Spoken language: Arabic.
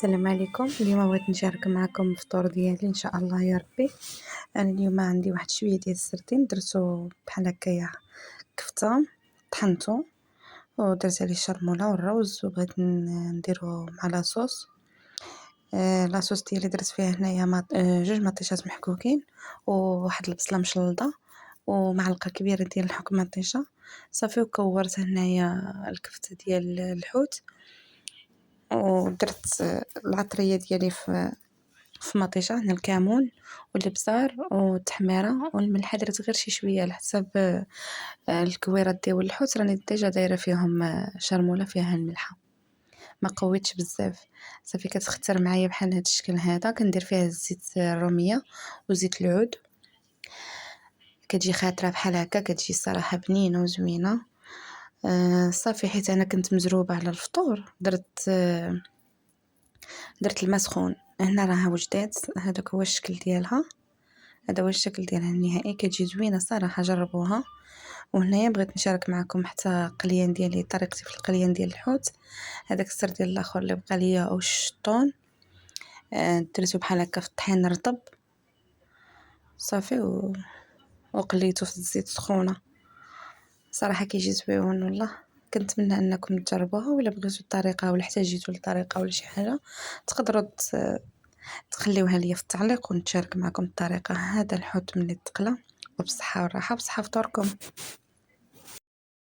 السلام عليكم. اليوم بغيت نشارك معكم الفطور ديالي ان شاء الله يا ربي. انا اليوم عندي واحد شويه ديال السردين، درتو بحال هكايا كفته، طحنتو ودرت عليه الشرموله والروز وبغيت نديرو مع لاصوص. لاصوص ديالي درت فيها هنايا جوج مطيشات محكوكين وواحد البصله مشلضه ومعلقه كبيره ديال الحك مطيشه صافي. وكورت هنايا الكفته ديال الحوت ودرت العطريه ديالي في مطيشه، هنا الكمون والابزار والتحميره والملح، درت غير شي شويه على حسب الكويرات ديال الحوت، راني ديجا دايره فيهم شرموله فيها الملحه، ما قويتش بزاف. صافي كتختار معايا بحال هذا الشكل هذا. كندير فيها الزيت الروميه وزيت العود، كتجي خاطره بحال هكا، كتجي الصراحه بنينه وزوينه. صافي حيت انا كنت مزروبه على الفطور درت الماء سخون. هنا راها وجدات، هذاك هو الشكل ديالها، هذا هو الشكل ديالها النهائي، كتجي زوينه صراحه، جربوها. وهنايا بغيت نشارك معكم حتى قليان ديالي، طريقتي في القليان ديال الحوت. هذاك السر ديال الاخر اللي بقى ليا او الشطون، درتو بحال هكا في الطحين رطب صافي وقليته في الزيت سخونه. صراحه كيجي زويون والله. كنتمنى انكم تجربوها، ولا بغيتوا الطريقه ولا احتاجيتوا للطريقه ولا شي حاجه تقدروا تخليوها لي في التعليق ونتشارك معكم الطريقه. هذا الحوت من التقله، وبصحه والراحه، بصحه فطوركم.